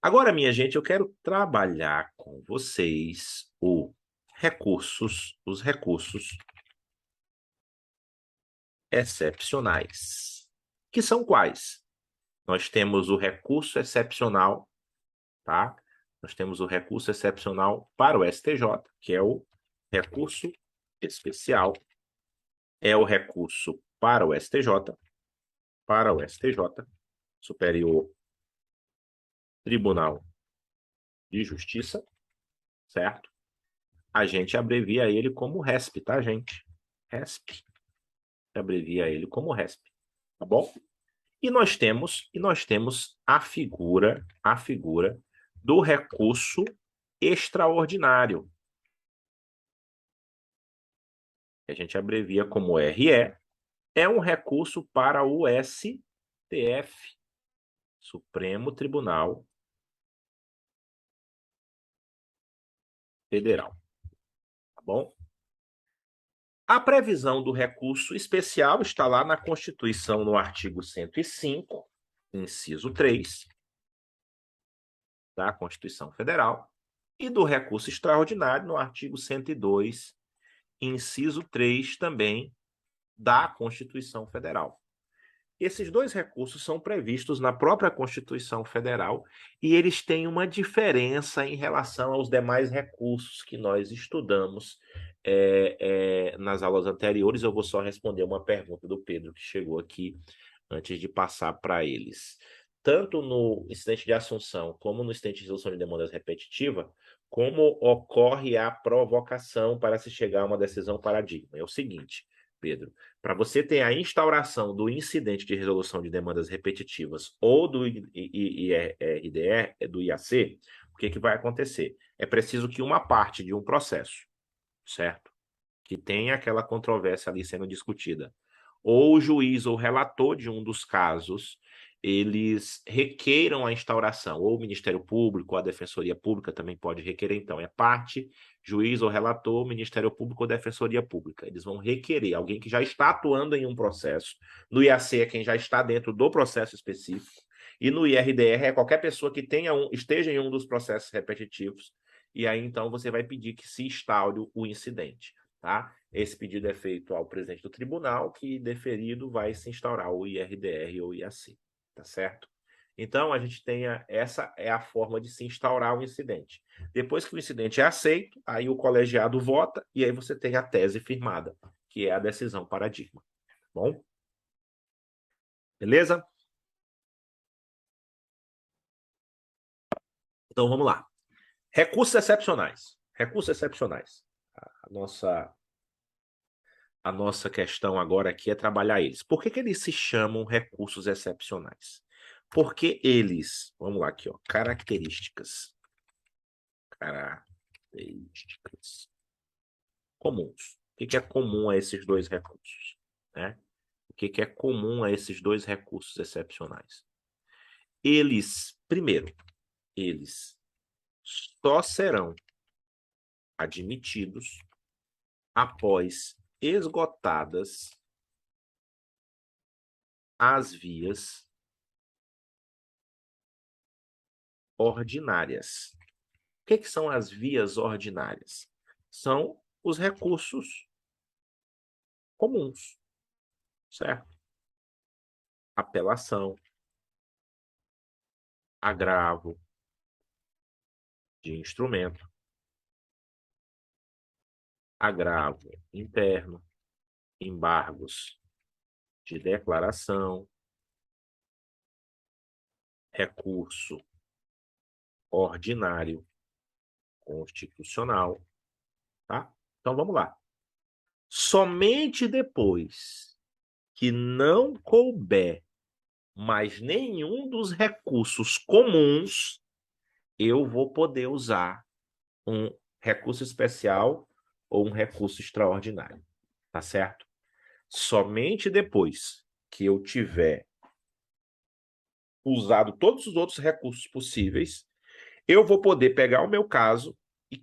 Agora, minha gente, eu quero trabalhar com vocês os recursos excepcionais. Que são quais? Nós temos o recurso excepcional, tá? Nós temos o recurso excepcional para o STJ, que é o recurso especial. É o recurso para o STJ, Superior Tribunal de Justiça, certo? A gente abrevia ele como RESP, tá, gente? RESP. Abrevia ele como RESP, tá bom? E nós temos a figura do recurso extraordinário, que a gente abrevia como RE, é um recurso para o STF, Supremo Tribunal Federal, tá bom? A previsão do recurso especial está lá na Constituição, no artigo 105, inciso 3, da Constituição Federal, e do recurso extraordinário no artigo 102, inciso 3, também da Constituição Federal. Esses dois recursos são previstos na própria Constituição Federal e eles têm uma diferença em relação aos demais recursos que nós estudamos nas aulas anteriores. Eu vou só responder uma pergunta do Pedro que chegou aqui antes de passar para eles. Tanto no incidente de assunção como no incidente de resolução de demandas repetitiva, como ocorre a provocação para se chegar a uma decisão paradigma. É o seguinte, Pedro, para você ter a instauração do incidente de resolução de demandas repetitivas ou do IRDE, do IAC, o que vai acontecer? É preciso que uma parte de um processo, certo? Que tenha aquela controvérsia ali sendo discutida, ou o juiz ou relator de um dos casos, eles requeiram a instauração, ou o Ministério Público, ou a Defensoria Pública também pode requerer, então, é parte, juiz ou relator, Ministério Público ou Defensoria Pública. Eles vão requerer alguém que já está atuando em um processo. No IAC é quem já está dentro do processo específico, e no IRDR é qualquer pessoa que esteja em um dos processos repetitivos, e aí, então, você vai pedir que se instaure o incidente. Tá? Esse pedido é feito ao presidente do tribunal, que, deferido, vai se instaurar o IRDR ou IAC, tá certo? Então, a gente tem essa é a forma de se instaurar o incidente. Depois que o incidente é aceito, aí o colegiado vota e aí você tem a tese firmada, que é a decisão paradigma. Bom? Beleza? Então, vamos lá. Recursos excepcionais. Recursos excepcionais. A nossa questão agora aqui é trabalhar eles. Por que eles se chamam recursos excepcionais? Porque eles, vamos lá aqui, ó, características comuns. O que é comum a esses dois recursos? Né? O que é comum a esses dois recursos excepcionais? Primeiro, eles só serão admitidos após esgotadas as vias ordinárias. O que são as vias ordinárias? São os recursos comuns, certo? Apelação, agravo de instrumento, agravo interno, embargos de declaração, recurso ordinário constitucional, tá? Então vamos lá. Somente depois que não couber mais nenhum dos recursos comuns, eu vou poder usar um recurso especial ou um recurso extraordinário, tá certo? Somente depois que eu tiver usado todos os outros recursos possíveis, eu vou poder pegar o meu caso e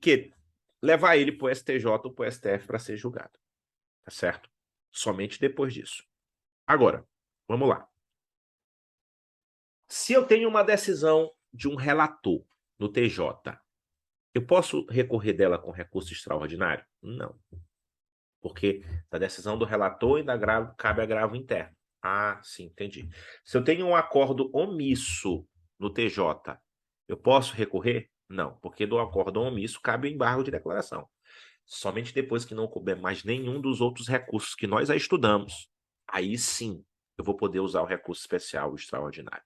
levar ele para o STJ ou para o STF para ser julgado, tá certo? Somente depois disso. Agora, vamos lá. Se eu tenho uma decisão de um relator no TJ, eu posso recorrer dela com recurso extraordinário? Não. Porque da decisão do relator ainda cabe agravo interno. Ah, sim, entendi. Se eu tenho um acordo omisso no TJ, eu posso recorrer? Não, porque do acordo omisso cabe o embargo de declaração. Somente depois que não couber mais nenhum dos outros recursos que nós já estudamos, aí sim eu vou poder usar o recurso especial extraordinário.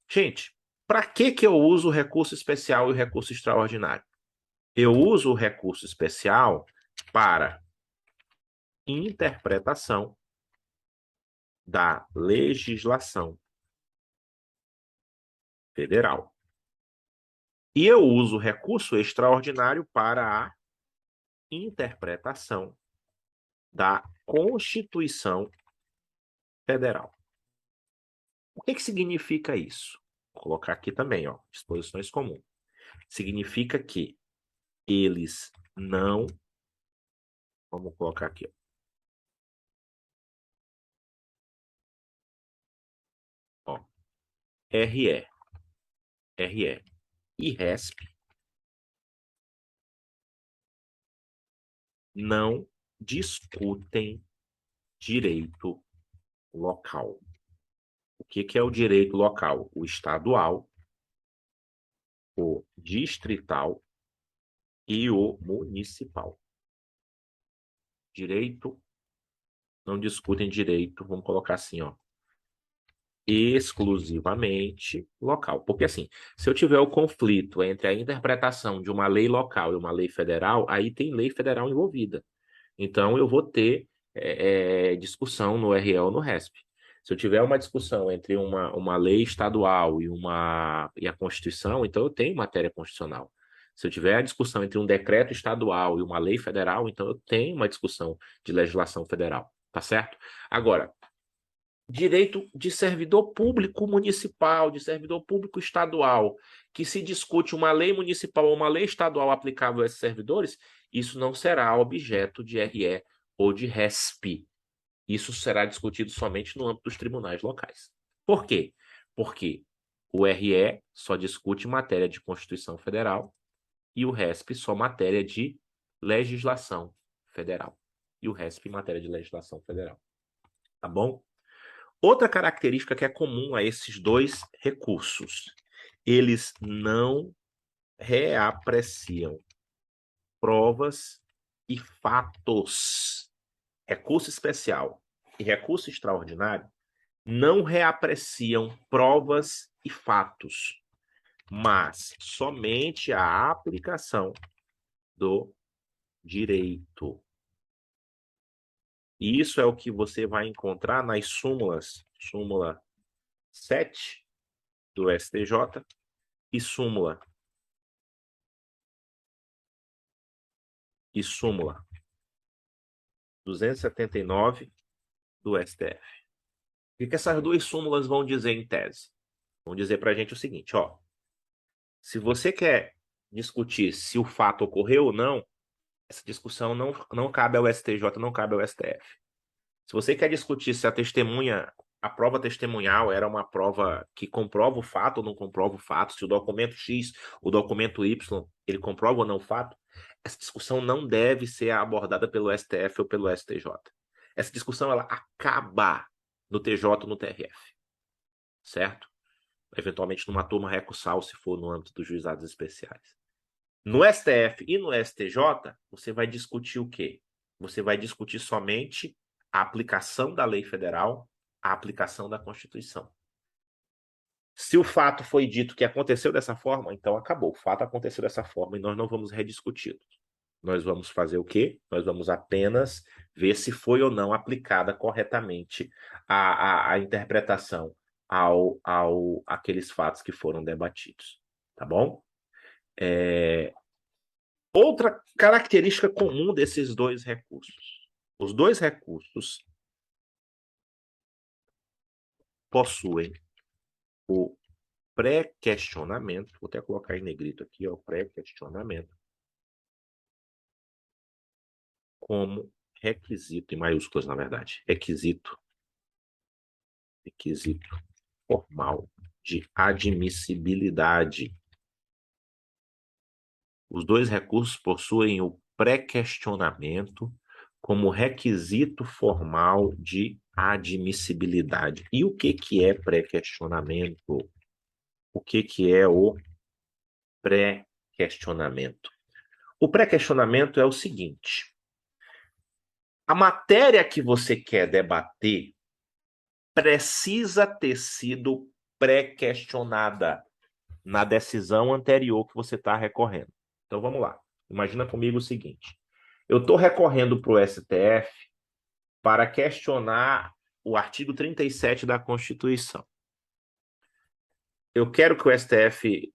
Gente, para que eu uso o recurso especial e o recurso extraordinário? Eu uso o recurso especial para interpretação da legislação federal. E eu uso o recurso extraordinário para a interpretação da Constituição Federal. O que significa isso? Vou colocar aqui também, ó, disposições comuns. Significa que eles não... Vamos colocar aqui, ó, RE e RESP não discutem direito local. O que é o direito local? O estadual, o distrital e o municipal. Direito, não discutem direito, vamos colocar assim, ó, exclusivamente local. Porque assim, se eu tiver o conflito entre a interpretação de uma lei local e uma lei federal, aí tem lei federal envolvida. Então eu vou ter discussão no RE ou no RESP. Se eu tiver uma discussão entre uma lei estadual e a Constituição, então eu tenho matéria constitucional. Se eu tiver a discussão entre um decreto estadual e uma lei federal, então eu tenho uma discussão de legislação federal, tá certo? Agora, direito de servidor público municipal, de servidor público estadual, que se discute uma lei municipal ou uma lei estadual aplicável a esses servidores, isso não será objeto de RE ou de RESP. Isso será discutido somente no âmbito dos tribunais locais. Por quê? Porque o RE só discute matéria de Constituição Federal e o RESP só matéria de legislação federal. E o RESP matéria de legislação federal. Tá bom? Outra característica que é comum a esses dois recursos, eles não reapreciam provas e fatos. Recurso especial e recurso extraordinário não reapreciam provas e fatos, mas somente a aplicação do direito. E isso é o que você vai encontrar nas súmulas, súmula 7 do STJ e súmula 279 do STF. O que essas duas súmulas vão dizer em tese? Vão dizer para a gente o seguinte, ó. Se você quer discutir se o fato ocorreu ou não, essa discussão não cabe ao STJ, não cabe ao STF. Se você quer discutir se a prova testemunhal era uma prova que comprova o fato ou não comprova o fato, se o documento X, o documento Y, ele comprova ou não o fato, essa discussão não deve ser abordada pelo STF ou pelo STJ. Essa discussão ela acaba no TJ ou no TRF, certo? Eventualmente numa turma recursal, se for no âmbito dos juizados especiais. No STF e no STJ, você vai discutir o quê? Você vai discutir somente a aplicação da lei federal, a aplicação da Constituição. Se o fato foi dito que aconteceu dessa forma, então acabou. O fato aconteceu dessa forma e nós não vamos rediscuti-lo. Nós vamos fazer o quê? Nós vamos apenas ver se foi ou não aplicada corretamente a interpretação àqueles fatos que foram debatidos. Tá bom? Outra característica comum desses dois recursos. Os dois recursos possuem o pré-questionamento, vou até colocar em negrito aqui, ó, o pré-questionamento, como requisito, em maiúsculas, na verdade, requisito formal de admissibilidade. Os dois recursos possuem o pré-questionamento como requisito formal de admissibilidade. E o que é pré-questionamento? O que é o pré-questionamento? O pré-questionamento é o seguinte: a matéria que você quer debater precisa ter sido pré-questionada na decisão anterior que você está recorrendo. Então vamos lá. Imagina comigo o seguinte: eu estou recorrendo para o STF para questionar o artigo 37 da Constituição. Eu quero que o STF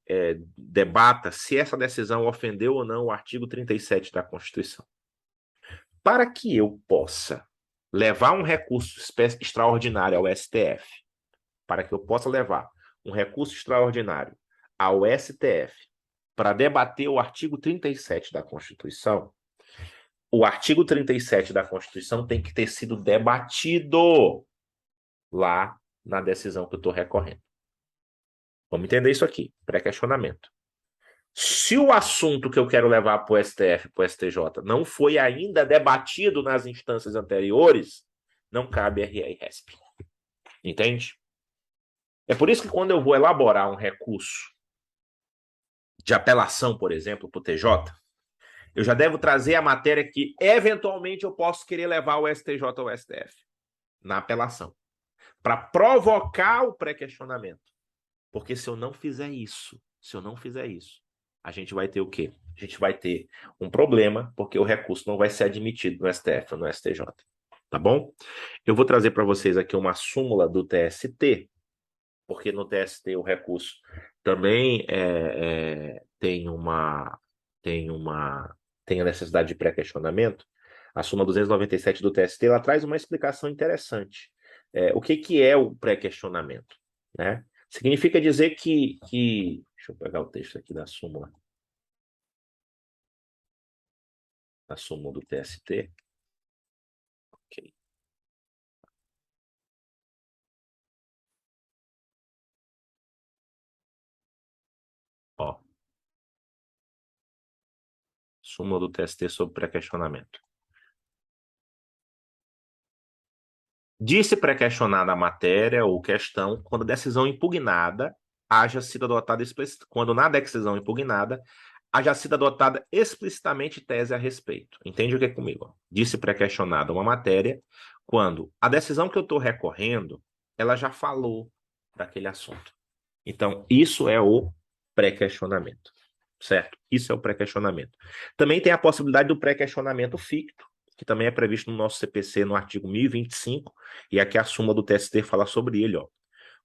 debata se essa decisão ofendeu ou não o artigo 37 da Constituição. Para que eu possa levar um recurso extraordinário ao STF, para que eu possa levar um recurso extraordinário ao STF para debater o artigo 37 da Constituição, o artigo 37 da Constituição tem que ter sido debatido lá na decisão que eu estou recorrendo. Vamos entender isso aqui, pré-questionamento. Se o assunto que eu quero levar para o STF, para o STJ, não foi ainda debatido nas instâncias anteriores, não cabe RE e RESP. Entende? É por isso que quando eu vou elaborar um recurso de apelação, por exemplo, para o TJ, eu já devo trazer a matéria que, eventualmente, eu posso querer levar ao STJ ou ao STF, na apelação, para provocar o pré-questionamento. Porque se eu não fizer isso, a gente vai ter o quê? A gente vai ter um problema, porque o recurso não vai ser admitido no STF ou no STJ. Tá bom? Eu vou trazer para vocês aqui uma súmula do TST, porque no TST o recurso também tem a necessidade de pré-questionamento. A súmula 297 do TST ela traz uma explicação interessante. O que é o pré-questionamento? Né? Significa dizer que... Deixa eu pegar o texto aqui da súmula. Da súmula do TST. Ok. Ó, súmula do TST sobre pré-questionamento. Disse pré-questionada a matéria ou questão quando a decisão impugnada haja sido adotada quando na decisão impugnada haja sido adotada explicitamente tese a respeito. Entende o que é comigo? Disse pré-questionada uma matéria quando a decisão que eu estou recorrendo ela já falou daquele assunto. Então, isso é o pré-questionamento, certo? Isso é o pré-questionamento. Também tem a possibilidade do pré-questionamento ficto, que também é previsto no nosso CPC no artigo 1025, e aqui a súmula do TST fala sobre ele, ó.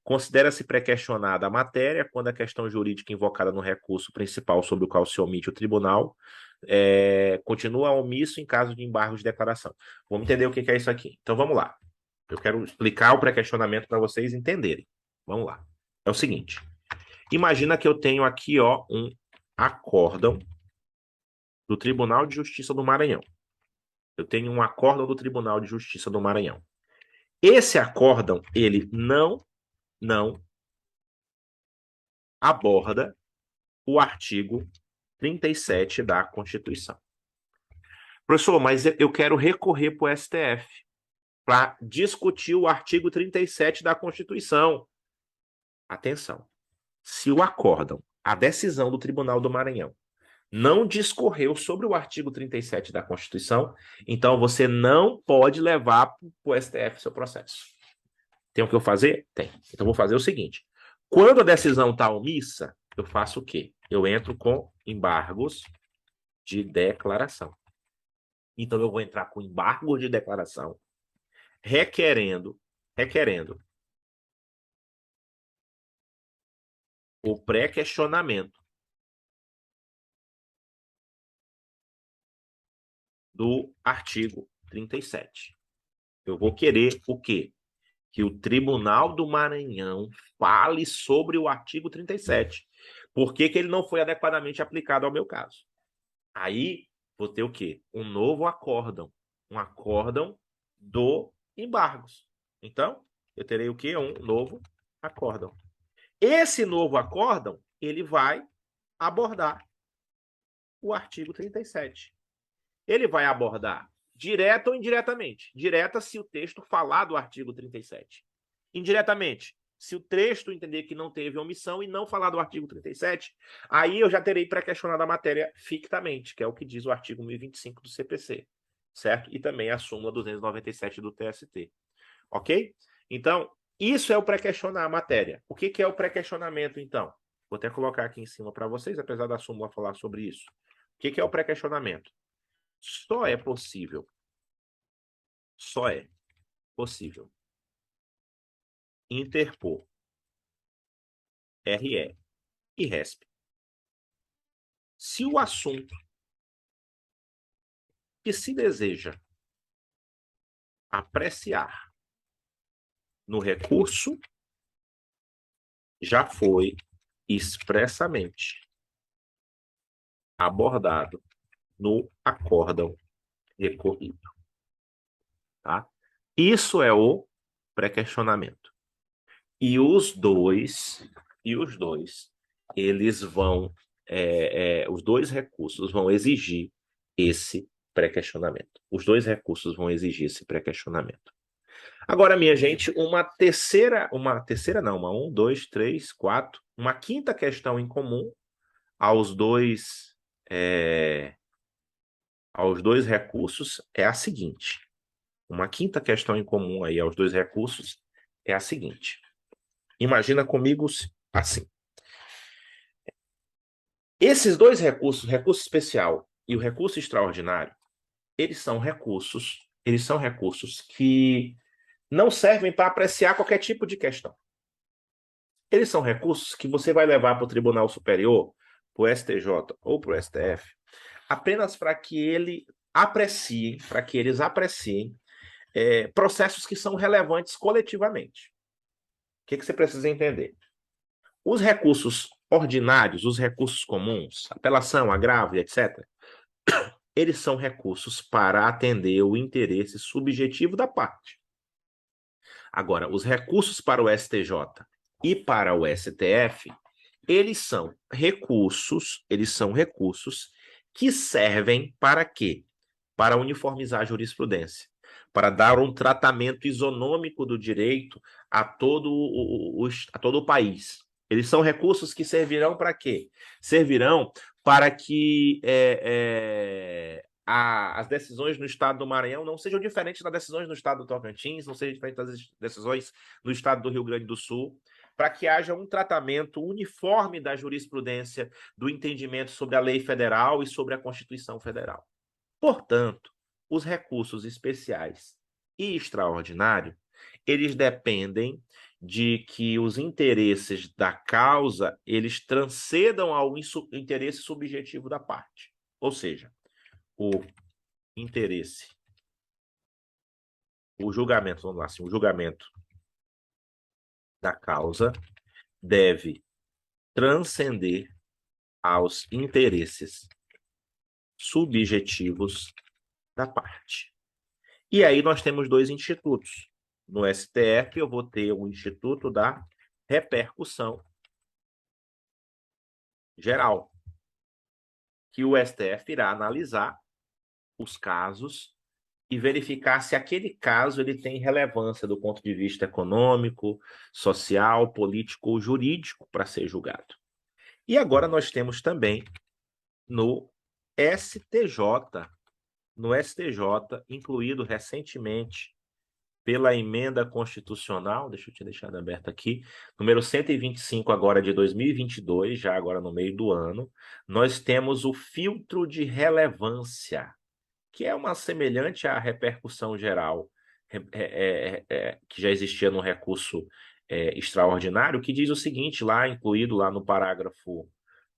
Considera-se pré-questionada a matéria quando a questão jurídica invocada no recurso principal sobre o qual se omite o tribunal continua omisso em caso de embargo de declaração. Vamos entender o que é isso aqui. Então vamos lá. Eu quero explicar o pré-questionamento para vocês entenderem. Vamos lá. É o seguinte. Imagina que eu tenho aqui ó, um acórdão do Tribunal de Justiça do Maranhão. Eu tenho um acórdão do Tribunal de Justiça do Maranhão. Esse acórdão, ele não aborda o artigo 37 da Constituição. Professor, mas eu quero recorrer para o STF para discutir o artigo 37 da Constituição. Atenção. Se o acórdão, a decisão do Tribunal do Maranhão, não discorreu sobre o artigo 37 da Constituição, então você não pode levar para o STF seu processo. Tem o que eu fazer? Tem. Então vou fazer o seguinte. Quando a decisão está omissa, eu faço o quê? Eu entro com embargos de declaração. Então eu vou entrar com embargo de declaração requerendo o pré-questionamento do artigo 37. Eu vou querer o quê? Que o Tribunal do Maranhão fale sobre o artigo 37. Por que ele não foi adequadamente aplicado ao meu caso? Aí vou ter o quê? Um novo acórdão. Um acórdão do embargos. Então, eu terei o quê? Um novo acórdão. Esse novo acórdão, ele vai abordar o artigo 37. Ele vai abordar direta ou indiretamente. Direta se o texto falar do artigo 37. Indiretamente, se o texto entender que não teve omissão e não falar do artigo 37, aí eu já terei pré-questionado a matéria fictamente, que é o que diz o artigo 1025 do CPC, certo? E também a súmula 297 do TST. Ok? Então, isso é o pré-questionar a matéria. O que é o pré-questionamento, então? Vou até colocar aqui em cima para vocês, apesar da súmula falar sobre isso. O que é o pré-questionamento? Só é possível interpor RE e RESP se o assunto que se deseja apreciar no recurso já foi expressamente abordado no acórdão recorrido. Tá? Isso é o pré-questionamento. E os dois, eles vão, os dois recursos vão exigir esse pré-questionamento. Os dois recursos vão exigir esse pré-questionamento. Agora, minha gente, uma quinta questão em comum aos dois recursos é a seguinte. Uma quinta questão em comum aí aos dois recursos é a seguinte. Imagina comigo assim. Esses dois recursos, o recurso especial e o recurso extraordinário, eles são recursos que não servem para apreciar qualquer tipo de questão. Eles são recursos que você vai levar para o Tribunal Superior, para o STJ ou para o STF, apenas para que eles apreciem processos que são relevantes coletivamente. O que você precisa entender? Os recursos ordinários, os recursos comuns, apelação, agravo, etc., eles são recursos para atender o interesse subjetivo da parte. Agora, os recursos para o STJ e para o STF, eles são recursos que servem para quê? Para uniformizar a jurisprudência, para dar um tratamento isonômico do direito a todo o país. Eles são recursos que servirão para quê? Servirão para que as decisões no estado do Maranhão não sejam diferentes das decisões no estado do Tocantins, não sejam diferentes das decisões no estado do Rio Grande do Sul, para que haja um tratamento uniforme da jurisprudência, do entendimento sobre a lei federal e sobre a Constituição Federal. Portanto, os recursos especiais e extraordinários, eles dependem de que os interesses da causa, eles transcendam ao interesse subjetivo da parte. Ou seja, o julgamento da causa deve transcender aos interesses subjetivos da parte. E aí nós temos dois institutos. No STF eu vou ter o Instituto da Repercussão Geral, que o STF irá analisar os casos e verificar se aquele caso ele tem relevância do ponto de vista econômico, social, político ou jurídico para ser julgado. E agora nós temos também no STJ, incluído recentemente pela emenda constitucional, deixa eu te deixar aberto aqui, número 125 agora de 2022, já agora no meio do ano, nós temos o filtro de relevância, que é uma semelhante à repercussão geral, que já existia no recurso extraordinário, que diz o seguinte, incluído lá no parágrafo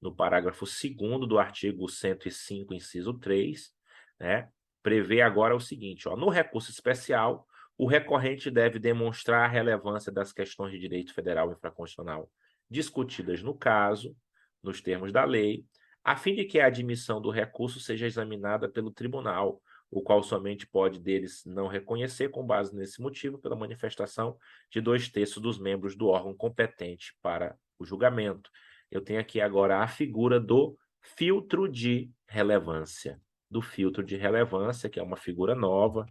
2º do artigo 105, inciso 3, né, prevê agora o seguinte, no recurso especial, o recorrente deve demonstrar a relevância das questões de direito federal infraconstitucional discutidas no caso, nos termos da lei, a fim de que a admissão do recurso seja examinada pelo tribunal o qual somente pode deles não reconhecer, com base nesse motivo, pela manifestação de 2/3 dos membros do órgão competente para o julgamento. Eu tenho aqui agora a figura do filtro de relevância. Do filtro de relevância, que é uma figura nova,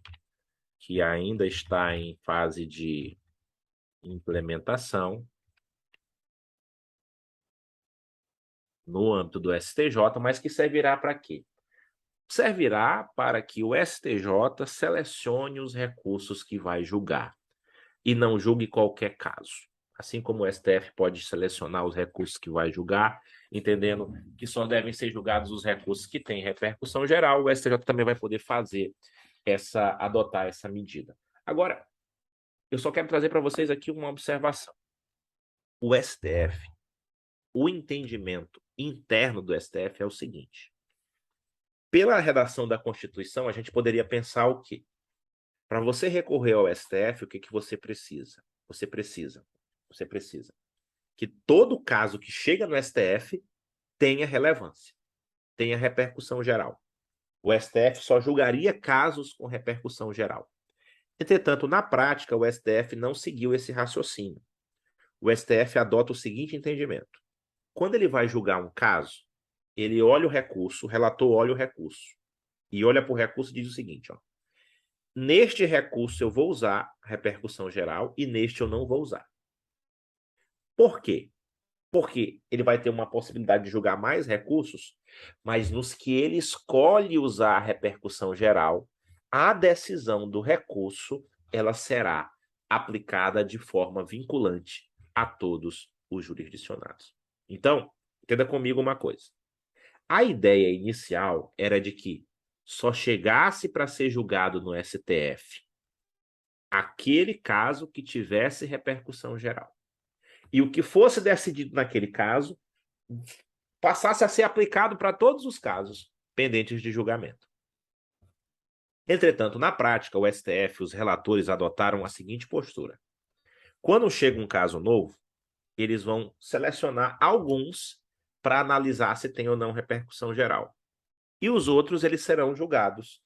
que ainda está em fase de implementação no âmbito do STJ, mas que servirá para quê? Servirá para que o STJ selecione os recursos que vai julgar e não julgue qualquer caso. Assim como o STF pode selecionar os recursos que vai julgar, entendendo que só devem ser julgados os recursos que têm repercussão geral, o STJ também vai poder adotar essa medida. Agora, eu só quero trazer para vocês aqui uma observação. O STF, o entendimento interno do STF é o seguinte: pela redação da Constituição, a gente poderia pensar o quê? Para você recorrer ao STF, o que você precisa? Você precisa que todo caso que chega no STF tenha relevância, tenha repercussão geral. O STF só julgaria casos com repercussão geral. Entretanto, na prática, o STF não seguiu esse raciocínio. O STF adota o seguinte entendimento: quando ele vai julgar um caso, ele olha o recurso, o relator olha o recurso, e olha para o recurso e diz o seguinte: ó, neste recurso eu vou usar repercussão geral e neste eu não vou usar. Por quê? Porque ele vai ter uma possibilidade de julgar mais recursos, mas nos que ele escolhe usar a repercussão geral, a decisão do recurso ela será aplicada de forma vinculante a todos os jurisdicionados. Então, entenda comigo uma coisa. A ideia inicial era de que só chegasse para ser julgado no STF aquele caso que tivesse repercussão geral. E o que fosse decidido naquele caso passasse a ser aplicado para todos os casos pendentes de julgamento. Entretanto, na prática, o STF e os relatores adotaram a seguinte postura: quando chega um caso novo, eles vão selecionar alguns para analisar se tem ou não repercussão geral. E os outros eles serão julgados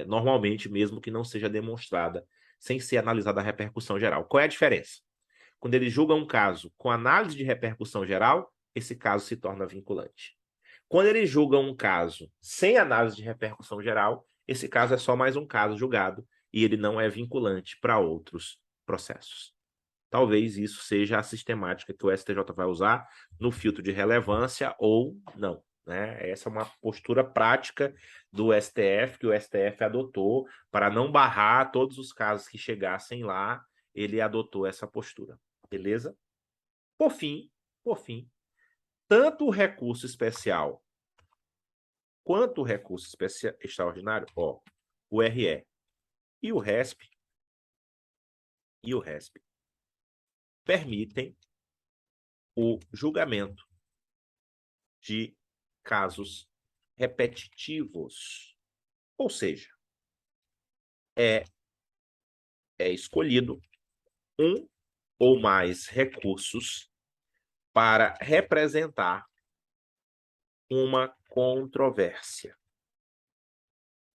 normalmente, mesmo que não seja demonstrada, sem ser analisada a repercussão geral. Qual é a diferença? Quando ele julga um caso com análise de repercussão geral, esse caso se torna vinculante. Quando ele julga um caso sem análise de repercussão geral, esse caso é só mais um caso julgado e ele não é vinculante para outros processos. Talvez isso seja a sistemática que o STJ vai usar no filtro de relevância ou não, né? Essa é uma postura prática do STF, que o STF adotou para não barrar todos os casos que chegassem lá, ele adotou essa postura, beleza? Por fim, tanto o recurso especial quanto o recurso extraordinário, ó, o RE e o RESP, permitem o julgamento de casos repetitivos. Ou seja, é escolhido um ou mais recursos para representar uma controvérsia.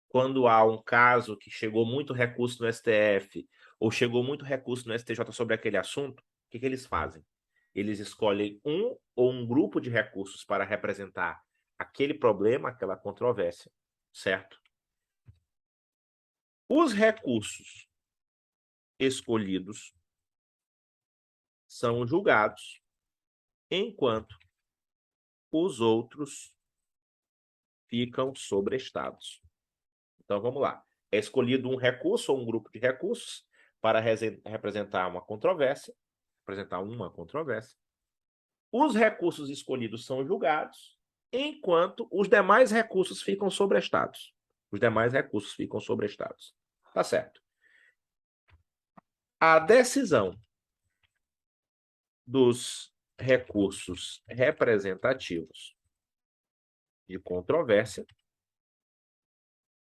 Quando há um caso que chegou muito recurso no STF ou chegou muito recurso no STJ sobre aquele assunto, o que eles fazem? Eles escolhem um ou um grupo de recursos para representar aquele problema, aquela controvérsia, certo? Os recursos escolhidos são julgados, enquanto os outros ficam sobrestados. Então, vamos lá. É escolhido um recurso ou um grupo de recursos para representar uma controvérsia. Os recursos escolhidos são julgados, enquanto os demais recursos ficam sobrestados. Tá certo. A decisão dos recursos representativos de controvérsia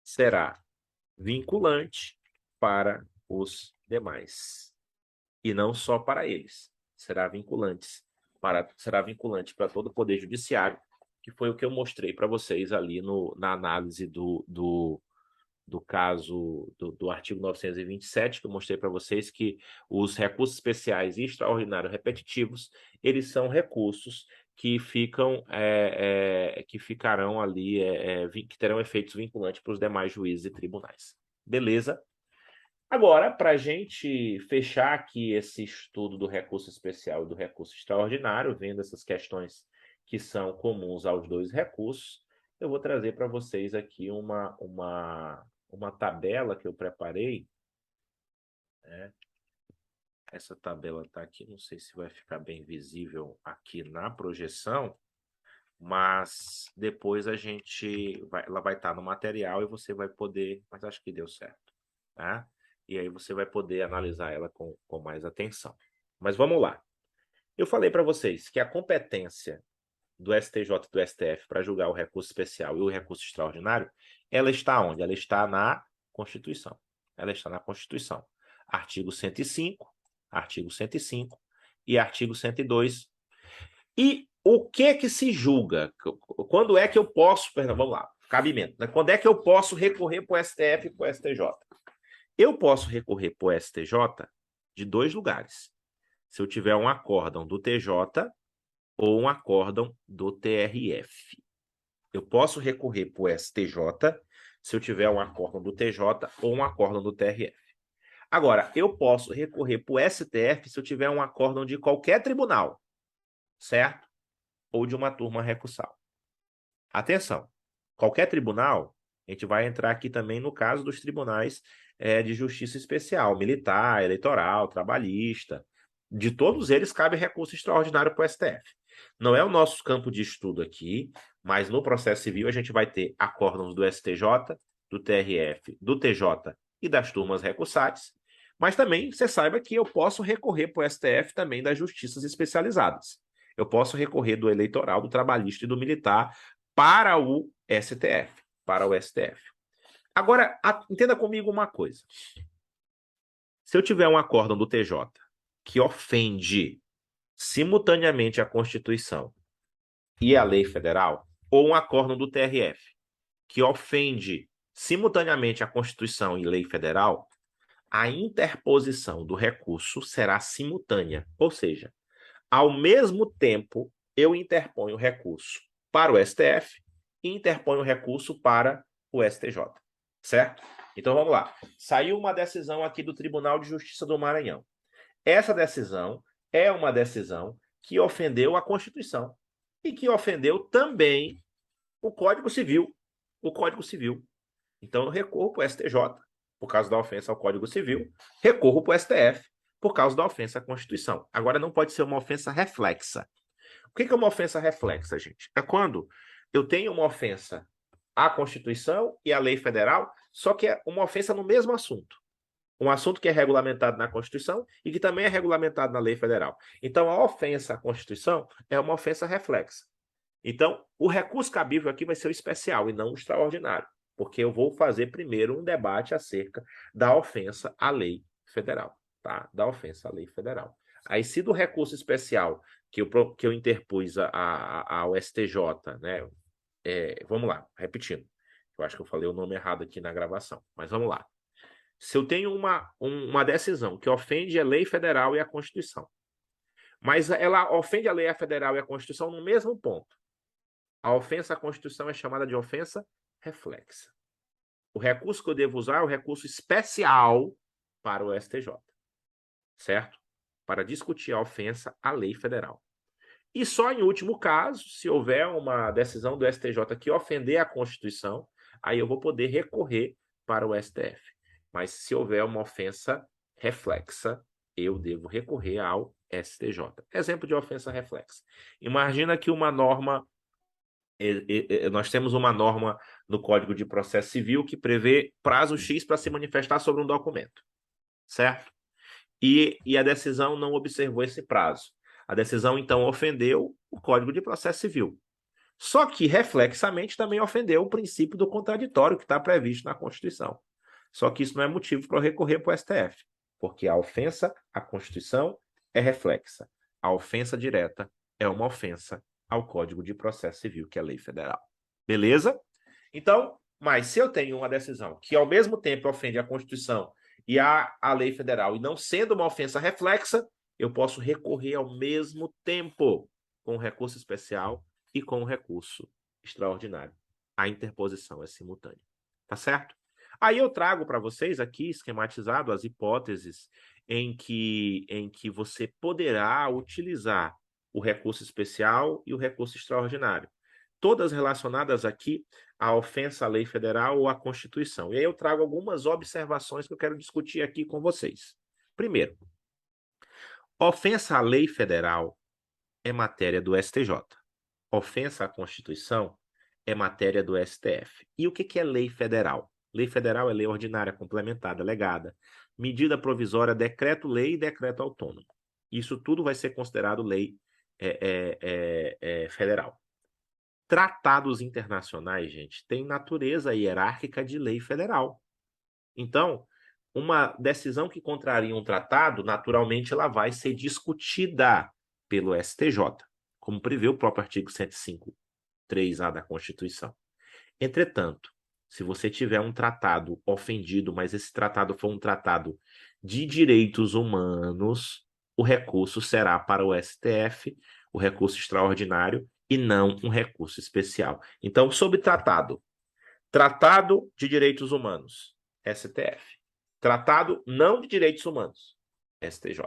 será vinculante para os demais. E não só para eles. Será vinculante para todo o Poder Judiciário, que foi o que eu mostrei para vocês ali na análise do caso do artigo 927, que eu mostrei para vocês que os recursos especiais e extraordinários repetitivos, eles são recursos que ficarão ali, que terão efeitos vinculantes para os demais juízes e tribunais. Beleza? Agora, para a gente fechar aqui esse estudo do recurso especial e do recurso extraordinário, vendo essas questões que são comuns aos dois recursos, eu vou trazer para vocês aqui uma tabela que eu preparei. Né? Essa tabela está aqui, não sei se vai ficar bem visível aqui na projeção, mas depois ela vai estar no material e você vai poder, mas acho que deu certo, tá? E aí você vai poder analisar ela com mais atenção. Mas vamos lá. Eu falei para vocês que a competência do STJ e do STF para julgar o recurso especial e o recurso extraordinário, ela está onde? Ela está na Constituição. Ela está na Constituição. Artigo 105, artigo 105 e artigo 102. E o que se julga? Quando é que eu posso... Perdão, vamos lá. Cabimento. Né? Quando é que eu posso recorrer para o STF e para o STJ? Eu posso recorrer para o STJ de dois lugares. Se eu tiver um acórdão do TJ ou um acórdão do TRF. Eu posso recorrer para o STJ se eu tiver um acórdão do TJ ou um acórdão do TRF. Agora, eu posso recorrer para o STF se eu tiver um acórdão de qualquer tribunal, certo? Ou de uma turma recursal. Atenção, qualquer tribunal, a gente vai entrar aqui também no caso dos tribunais de justiça especial, militar, eleitoral, trabalhista. De todos eles cabe recurso extraordinário para o STF. Não é o nosso campo de estudo aqui, mas no processo civil a gente vai ter acórdãos do STJ, do TRF, do TJ e das turmas recursáteis, mas também você saiba que eu posso recorrer para o STF também das justiças especializadas. Eu posso recorrer do eleitoral, do trabalhista e do militar para o STF, para o STF. Agora, entenda comigo uma coisa. Se eu tiver um acórdão do TJ que ofende simultaneamente a Constituição e a lei federal, ou um acórdão do TRF que ofende simultaneamente a Constituição e lei federal, a interposição do recurso será simultânea, ou seja, ao mesmo tempo eu interponho o recurso para o STF e interponho o recurso para o STJ, certo? Então vamos lá. Saiu uma decisão aqui do Tribunal de Justiça do Maranhão. Essa decisão é uma decisão que ofendeu a Constituição e que ofendeu também o Código Civil. O Código Civil. Então, eu recorro para o STJ por causa da ofensa ao Código Civil, recorro para o STF por causa da ofensa à Constituição. Agora, não pode ser uma ofensa reflexa. O que é uma ofensa reflexa, gente? É quando eu tenho uma ofensa à Constituição e à lei federal, só que é uma ofensa no mesmo assunto. Um assunto que é regulamentado na Constituição e que também é regulamentado na lei federal. Então, a ofensa à Constituição é uma ofensa reflexa. Então, o recurso cabível aqui vai ser o especial e não o extraordinário, porque eu vou fazer primeiro um debate acerca da ofensa à lei federal, tá? Da ofensa à lei federal. Aí, se do recurso especial que eu interpus ao STJ, né? Vamos lá, repetindo. Eu acho que eu falei o nome errado aqui na gravação, mas vamos lá. Se eu tenho uma decisão que ofende a lei federal e a Constituição, mas ela ofende a lei federal e a Constituição no mesmo ponto, a ofensa à Constituição é chamada de ofensa reflexa. O recurso que eu devo usar é o recurso especial para o STJ, certo? Para discutir a ofensa à lei federal. E só em último caso, se houver uma decisão do STJ que ofender a Constituição, aí eu vou poder recorrer para o STF. Mas se houver uma ofensa reflexa, eu devo recorrer ao STJ. Exemplo de ofensa reflexa. Imagina que uma norma... Nós temos uma norma no Código de Processo Civil que prevê prazo X para se manifestar sobre um documento, certo? E a decisão não observou esse prazo. A decisão, então, ofendeu o Código de Processo Civil. Só que, reflexamente, também ofendeu o princípio do contraditório que está previsto na Constituição. Só que isso não é motivo para eu recorrer para o STF, porque a ofensa à Constituição é reflexa. A ofensa direta é uma ofensa ao Código de Processo Civil, que é a lei federal. Beleza? Então, mas se eu tenho uma decisão que ao mesmo tempo ofende a Constituição e a lei federal, e não sendo uma ofensa reflexa, eu posso recorrer ao mesmo tempo com o recurso especial e com o recurso extraordinário. A interposição é simultânea. Tá certo? Aí eu trago para vocês aqui, esquematizado, as hipóteses em que você poderá utilizar o recurso especial e o recurso extraordinário. Todas relacionadas aqui à ofensa à lei federal ou à Constituição. E aí eu trago algumas observações que eu quero discutir aqui com vocês. Primeiro, ofensa à lei federal é matéria do STJ. Ofensa à Constituição é matéria do STF. E o que é lei federal? Lei federal é lei ordinária, complementada, legada, medida provisória, decreto-lei e decreto autônomo. Isso tudo vai ser considerado lei federal. Tratados internacionais, gente, têm natureza hierárquica de lei federal. Então, uma decisão que contraria um tratado, naturalmente, ela vai ser discutida pelo STJ, como prevê o próprio artigo 105.3A da Constituição. Entretanto, se você tiver um tratado ofendido, mas esse tratado for um tratado de direitos humanos, o recurso será para o STF, o recurso extraordinário, e não um recurso especial. Então, sobre tratado. Tratado de direitos humanos, STF. Tratado não de direitos humanos, STJ.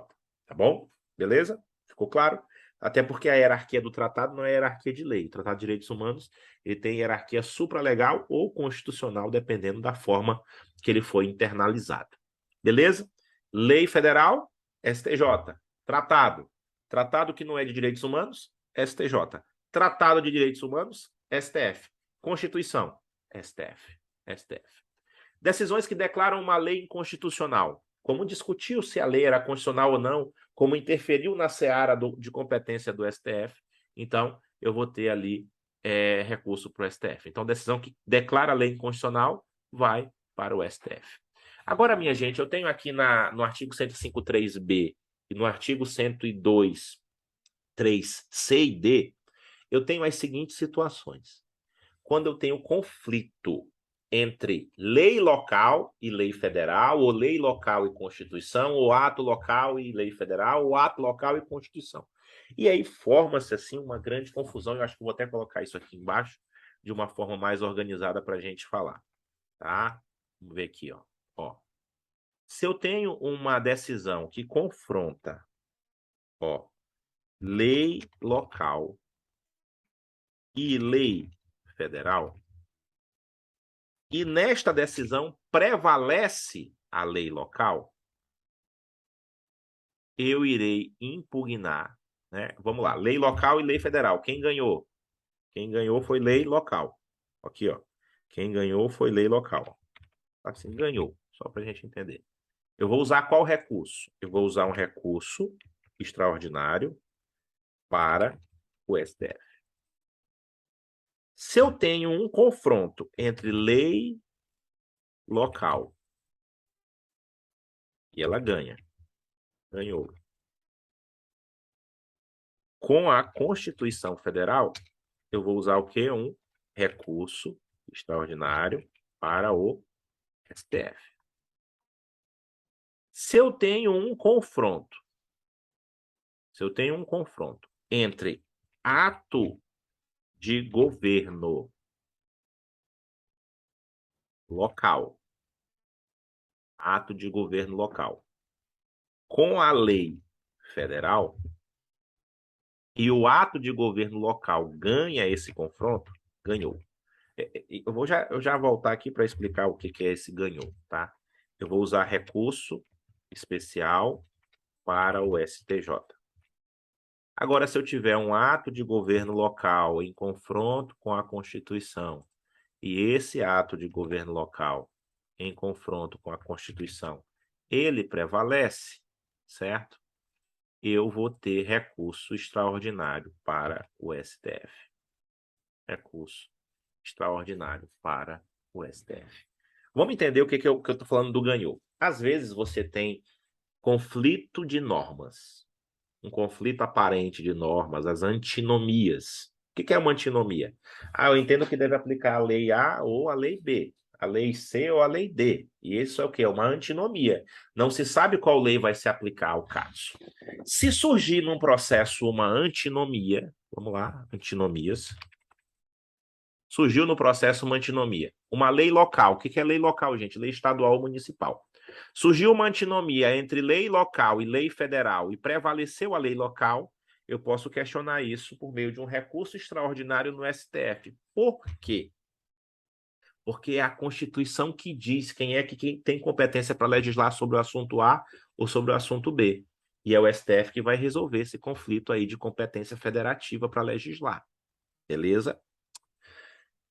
Tá bom? Beleza? Ficou claro? Até porque a hierarquia do tratado não é hierarquia de lei. O Tratado de Direitos Humanos ele tem hierarquia supralegal ou constitucional, dependendo da forma que ele foi internalizado. Beleza? Lei federal, STJ. Tratado. Tratado que não é de direitos humanos, STJ. Tratado de Direitos Humanos, STF. Constituição, STF. STF. Decisões que declaram uma lei inconstitucional. Como discutiu se a lei era constitucional ou não, como interferiu na seara de competência do STF, então eu vou ter ali recurso para o STF. Então, decisão que declara a lei inconstitucional vai para o STF. Agora, minha gente, eu tenho aqui no artigo 105.3b e no artigo 102.3c e d, eu tenho as seguintes situações. Quando eu tenho conflito entre lei local e lei federal, ou lei local e Constituição, ou ato local e lei federal, ou ato local e Constituição. E aí forma-se assim uma grande confusão. Eu acho que vou até colocar isso aqui embaixo de uma forma mais organizada para a gente falar. Tá? Vamos ver aqui, ó. Se eu tenho uma decisão que confronta, lei local e lei federal, e nesta decisão prevalece a lei local, eu irei impugnar, né? Vamos lá, lei local e lei federal. Quem ganhou? Quem ganhou foi lei local. Aqui, ó. Quem ganhou foi lei local. Assim, ganhou, só para a gente entender. Eu vou usar qual recurso? Eu vou usar um recurso extraordinário para o STF. Se eu tenho um confronto entre lei local e ela ganhou, com a Constituição Federal, eu vou usar o quê? Um recurso extraordinário para o STF. Se eu tenho um confronto entre ato de governo local, com a lei federal, e o ato de governo local ganha esse confronto, ganhou. Eu vou já voltar aqui para explicar o que é esse ganhou, tá? Eu vou usar recurso especial para o STJ. Agora, se eu tiver um ato de governo local em confronto com a Constituição, e esse ato de governo local em confronto com a Constituição, ele prevalece, certo? Eu vou ter recurso extraordinário para o STF. Recurso extraordinário para o STF. Vamos entender o que eu estou falando do ganhou. Às vezes você tem conflito de normas, um conflito aparente de normas, as antinomias. O que é uma antinomia? Eu entendo que deve aplicar a lei A ou a lei B, a lei C ou a lei D. E isso é o quê? Uma antinomia. Não se sabe qual lei vai se aplicar ao caso. Se surgir num processo uma antinomia, vamos lá, antinomias. Surgiu no processo uma antinomia. Uma lei local. O que é lei local, gente? Lei estadual ou municipal. Surgiu uma antinomia entre lei local e lei federal e prevaleceu a lei local, eu posso questionar isso por meio de um recurso extraordinário no STF. Por quê? Porque é a Constituição que diz quem é que tem competência para legislar sobre o assunto A ou sobre o assunto B. E é o STF que vai resolver esse conflito aí de competência federativa para legislar. Beleza?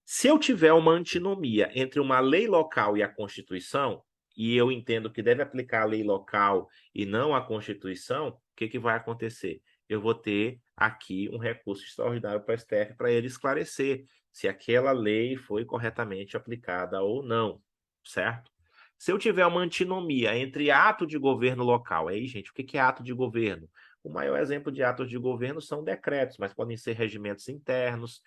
Se eu tiver uma antinomia entre uma lei local e a Constituição, e eu entendo que deve aplicar a lei local e não a Constituição, o que vai acontecer? Eu vou ter aqui um recurso extraordinário para o STF para ele esclarecer se aquela lei foi corretamente aplicada ou não, certo? Se eu tiver uma antinomia entre ato de governo local, aí, gente, o que é ato de governo? O maior exemplo de atos de governo são decretos, mas podem ser regimentos internos,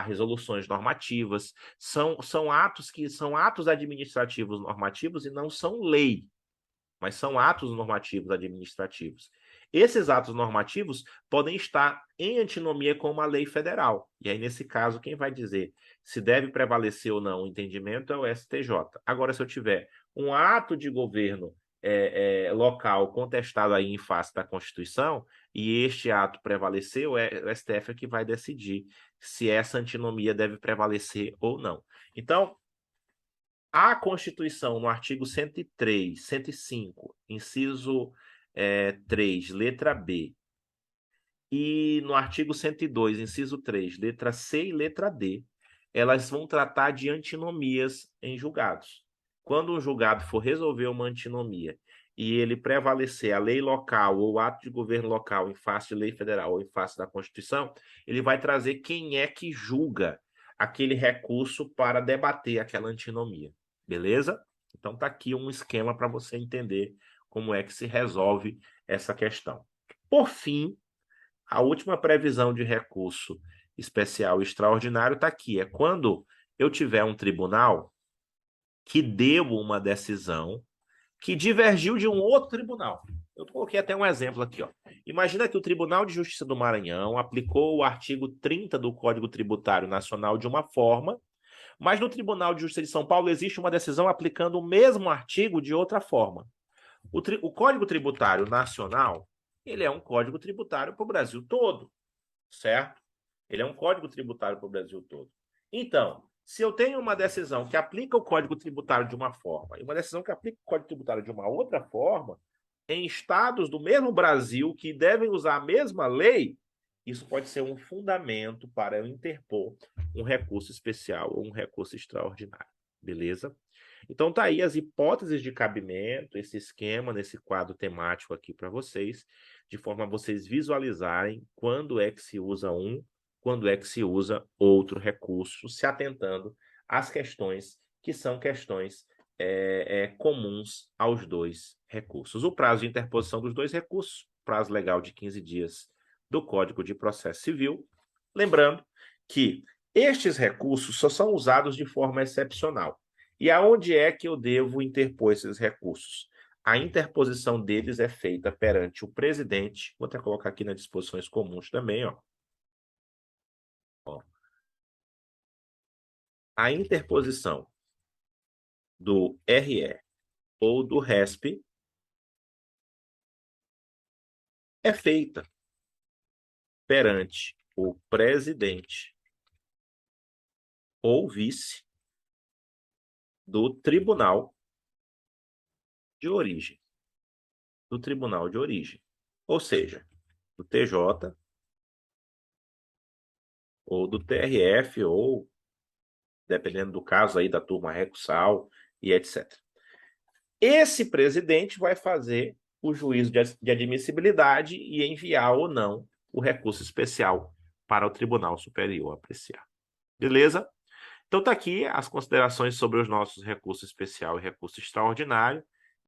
resoluções normativas, são atos que são atos administrativos normativos e não são lei, mas são atos normativos administrativos. Esses atos normativos podem estar em antinomia com uma lei federal. E aí, nesse caso, quem vai dizer se deve prevalecer ou não o entendimento é o STJ. Agora, se eu tiver um ato de governo local contestado aí em face da Constituição, e este ato prevaleceu, o STF é que vai decidir se essa antinomia deve prevalecer ou não. Então, a Constituição, no artigo 103, 105, inciso 3, letra B, e no artigo 102, inciso 3, letra C e letra D, elas vão tratar de antinomias em julgados. Quando um julgado for resolver uma antinomia e ele prevalecer a lei local ou o ato de governo local em face de lei federal ou em face da Constituição, ele vai trazer quem é que julga aquele recurso para debater aquela antinomia. Beleza? Então tá aqui um esquema para você entender como é que se resolve essa questão. Por fim, a última previsão de recurso especial e extraordinário está aqui. É quando eu tiver um tribunal que deu uma decisão que divergiu de um outro tribunal. Eu coloquei até um exemplo aqui. Ó. Imagina que o Tribunal de Justiça do Maranhão aplicou o artigo 30 do Código Tributário Nacional de uma forma, mas no Tribunal de Justiça de São Paulo existe uma decisão aplicando o mesmo artigo de outra forma. O Código Tributário Nacional, ele é um código tributário para o Brasil todo, certo? Ele é um código tributário para o Brasil todo. Então, se eu tenho uma decisão que aplica o Código Tributário de uma forma e uma decisão que aplica o Código Tributário de uma outra forma, em estados do mesmo Brasil que devem usar a mesma lei, isso pode ser um fundamento para eu interpor um recurso especial ou um recurso extraordinário. Beleza? Então, tá aí as hipóteses de cabimento, esse esquema nesse quadro temático aqui para vocês, de forma a vocês visualizarem quando é que se usa um, quando é que se usa outro recurso, se atentando às questões que são questões comuns aos dois recursos. O prazo de interposição dos dois recursos, prazo legal de 15 dias do Código de Processo Civil. Lembrando que estes recursos só são usados de forma excepcional. E aonde é que eu devo interpor esses recursos? A interposição deles é feita perante o presidente. Vou até colocar aqui nas disposições comuns também, ó. A interposição do RE ou do RESP é feita perante o presidente ou vice do tribunal de origem. Do tribunal de origem. Ou seja, do TJ ou do TRF ou dependendo do caso aí da turma recursal e etc. Esse presidente vai fazer o juízo de admissibilidade e enviar ou não o recurso especial para o Tribunal Superior apreciar. Beleza? Então tá aqui as considerações sobre os nossos recursos especial e recurso extraordinário.